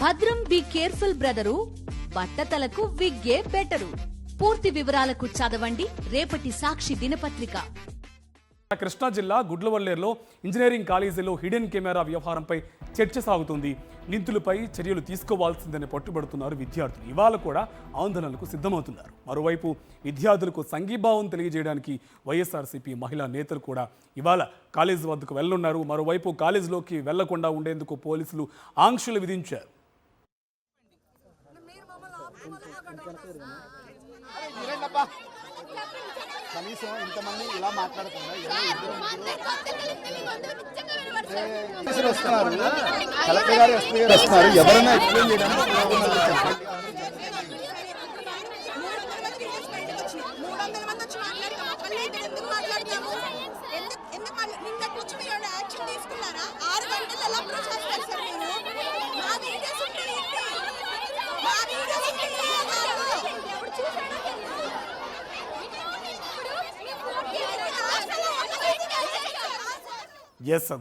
భద్రం be careful brother, బట్టతలకు విగ్గే better. పూర్తి వివరాలకు చదవండి రేపటి సాక్షి దినపత్రిక. కృష్ణా జిల్లా గుడ్లవల్లేరులో ఇంజనీరింగ్ కాలేజీలో హిడెన్ కెమెరా వ్యవహారంపై చర్చ సాగుతుంది. నిందితులపై చర్యలు తీసుకోవాల్సిందని పట్టుబడుతున్నారు విద్యార్థులు. ఇవాళ కూడా ఆందోళనలకు సిద్ధమవుతున్నారు. మరోవైపు విద్యార్థులకు సంఘీభావం తెలియజేయడానికి వైఎస్ఆర్సీపీ మహిళా నేతలు కూడా ఇవాళ కాలేజీ వద్దకు వెళ్లనున్నారు. మరోవైపు కాలేజీలోకి వెళ్లకుండా ఉండేందుకు పోలీసులు ఆంక్షలు విధించారు. కనీసం ఇంతమంది ఇలా మాట్లాడకుండా వస్తున్నారు, కలెక్టర్ గారు ఎస్పీ గారు వస్తున్నారు, ఎవరైనా ఎక్స్ప్లెయిన్ చేయడానికి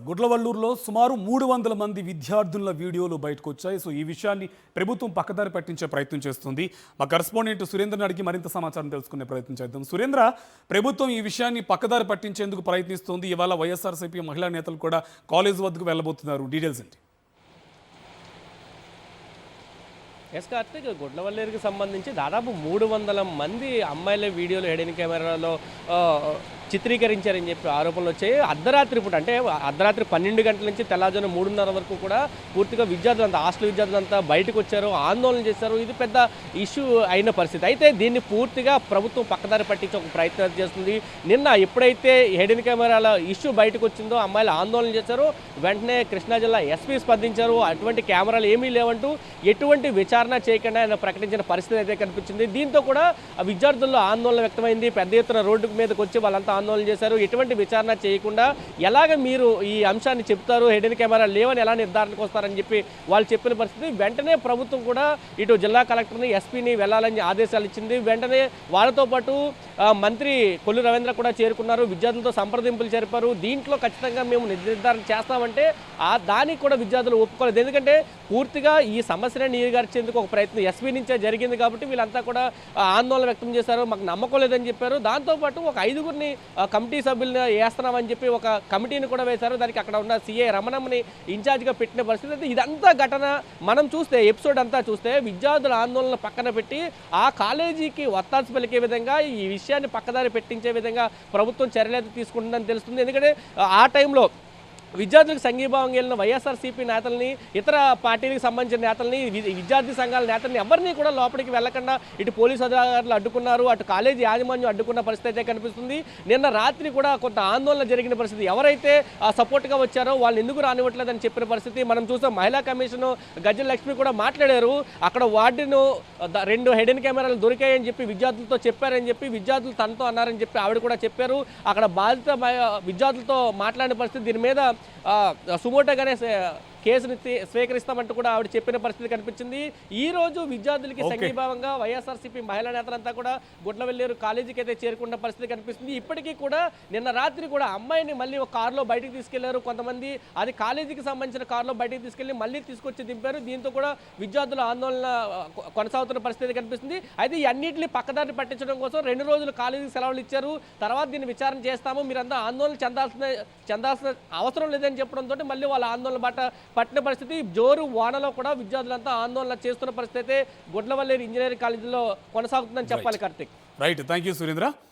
గుడ్లవల్లూరులో సుమారు 300 మంది విద్యార్థుల వీడియోలు బయటకు వచ్చాయి. సో ఈ విషయాన్ని ప్రభుత్వం పక్కదారి పట్టించే ప్రయత్నం చేస్తుంది. మా కరెస్పాండెంట్ సురేంద్రని అడిగి మరింత సమాచారం తెలుసుకునే ప్రయత్నం చేద్దాం. సురేంద్ర, ప్రభుత్వం ఈ విషయాన్ని పక్కదారి పట్టించేందుకు ప్రయత్నిస్తుంది. ఇవాళ వైఎస్ఆర్సీపీ మహిళా నేతలు కూడా కాలేజ్ వద్దకు వెళ్ళబోతున్నారు. డీటెయిల్స్ ఏంటి? కార్తీక్, గుడ్లవల్లేరుకి సంబంధించి దాదాపు 300 మంది అమ్మాయిల వీడియోలు హిడెన్ కెమెరాలో చిత్రీకరించారని చెప్పి ఆరోపణలు వచ్చాయి. అర్ధరాత్రి పూట, అంటే అర్ధరాత్రి 12 గంటల నుంచి తెల్లవారుజామున 3:30 వరకు కూడా పూర్తిగా విద్యార్థులంతా, హాస్టల్ విద్యార్థులంతా బయటకు వచ్చారు, ఆందోళన చేశారు. ఇది పెద్ద ఇష్యూ అయిన పరిస్థితి. అయితే దీన్ని పూర్తిగా ప్రభుత్వం పక్కదారి పట్టించే ఒక ప్రయత్నం చేస్తుంది. నిన్న ఎప్పుడైతే హిడెన్ కెమెరాల ఇష్యూ బయటకు వచ్చిందో, అమ్మాయిలు ఆందోళన చేశారు, వెంటనే కృష్ణా జిల్లా ఎస్పీ స్పందించారు. అటువంటి కెమెరాలు ఏమీ లేవంటూ ఎటువంటి విచారణ చేయకుండా ఆయన ప్రకటించిన పరిస్థితి అయితే కనిపించింది. దీంతో కూడా విద్యార్థుల్లో ఆందోళన వ్యక్తమైంది. పెద్ద ఎత్తున రోడ్డు మీదకి వచ్చి వాళ్ళంతా ఆందోళన చేశారు. ఎటువంటి విచారణ చేయకుండా ఎలాగ మీరు ఈ అంశాన్ని చెప్తారు, హిడెన్ కెమెరా లేవని ఎలా నిర్ధారణకు వస్తారని చెప్పి వాళ్ళు చెప్పిన పరిస్థితి. వెంటనే ప్రభుత్వం కూడా ఇటు జిల్లా కలెక్టర్ని, ఎస్పీని వెళ్లాలని ఆదేశాలు ఇచ్చింది. వెంటనే వాళ్ళతో పాటు మంత్రి కొల్లు రవీంద్ర కూడా చేరుకున్నారు, విద్యార్థులతో సంప్రదింపులు జరిపారు. దీంట్లో ఖచ్చితంగా మేము నిర్ధారణ చేస్తామంటే దానికి కూడా విద్యార్థులు ఒప్పుకోలేదు. ఎందుకంటే పూర్తిగా ఈ సమస్యను నీరుగార్చేందుకు ఒక ప్రయత్నం ఎస్పీ నుంచే జరిగింది కాబట్టి వీళ్ళంతా కూడా ఆందోళన వ్యక్తం చేశారు. మాకు నమ్మకం లేదని చెప్పారు. దాంతోపాటు ఒక 5గురిని కమిటీ సభ్యులను వేస్తున్నామని చెప్పి ఒక కమిటీని కూడా వేశారు. దానికి అక్కడ ఉన్న సిఐ రమణమ్మని ఇన్ఛార్జ్గా పెట్టిన పరిస్థితి. ఇదంతా ఘటన మనం చూస్తే, ఎపిసోడ్ అంతా చూస్తే విద్యార్థుల ఆందోళన పక్కన పెట్టి ఆ కాలేజీకి ఒత్తాసు పలికే విధంగా ఈ విషయాన్ని పక్కదారి పెట్టించే విధంగా ప్రభుత్వం చర్యలు తీసుకుంటుందని తెలుస్తుంది. ఎందుకంటే ఆ టైంలో విద్యార్థులకు సంఘీభావం వెళ్ళిన వైఎస్ఆర్సీపీ నేతల్ని, ఇతర పార్టీలకు సంబంధించిన నేతల్ని, విద్యార్థి సంఘాల నేతల్ని ఎవరిని కూడా లోపలికి వెళ్లకుండా ఇటు పోలీసు అధికారులు అడ్డుకున్నారు, అటు కాలేజీ యాజమాన్యం అడ్డుకున్న పరిస్థితి అయితే కనిపిస్తుంది. నిన్న రాత్రి కూడా కొంత ఆందోళన జరిగిన పరిస్థితి. ఎవరైతే సపోర్ట్గా వచ్చారో వాళ్ళని ఎందుకు రానివ్వట్లేదని చెప్పిన పరిస్థితి మనం చూసాం. మహిళా కమిషన్ గజ్జల లక్ష్మి కూడా మాట్లాడారు. అక్కడ వార్డును 2 హిడెన్ కెమెరాలు దొరికాయని చెప్పి విద్యార్థులతో చెప్పారని చెప్పి విద్యార్థులు తనతో అన్నారని చెప్పి ఆవిడ కూడా చెప్పారు. అక్కడ బాధిత విద్యార్థులతో మాట్లాడిన పరిస్థితి. దీని మీద సుమోటోగానే కేసుని స్వీకరిస్తామంటూ కూడా ఆవిడ చెప్పిన పరిస్థితి కనిపించింది. ఈ రోజు విద్యార్థులకి సంఘీభావంగా వైఎస్ఆర్సీపీ మహిళా నేతలంతా కూడా గుడ్లవల్లేరు కాలేజీకి అయితే చేరుకున్న పరిస్థితి కనిపిస్తుంది. ఇప్పటికీ కూడా నిన్న రాత్రి కూడా అమ్మాయిని మళ్ళీ ఒక కారులో బయటకు తీసుకెళ్లారు కొంతమంది. అది కాలేజీకి సంబంధించిన కారులో బయటకు తీసుకెళ్లి మళ్ళీ తీసుకొచ్చి దింపారు. దీంతో కూడా విద్యార్థుల ఆందోళన కొనసాగుతున్న పరిస్థితి కనిపిస్తుంది. అయితే ఈ అన్నింటినీ పక్కదారి పట్టించడం కోసం 2 రోజులు కాలేజీకి సెలవులు ఇచ్చారు. తర్వాత దీన్ని విచారణ చేస్తాము, మీరంతా ఆందోళన చెందాల్సిన అవసరం లేదని చెప్పడంతో మళ్ళీ వాళ్ళ ఆందోళన బాట పట్టిన పరిస్థితి. జోరు వానలో కూడా విద్యార్థులంతా ఆందోళన చేస్తున్న పరిస్థితి అయితే గుడ్లవల్లేరు ఇంజనీరింగ్ కాలేజీలో కొనసాగుతుందని చెప్పాలి. Karthik, right, thank you Surendra.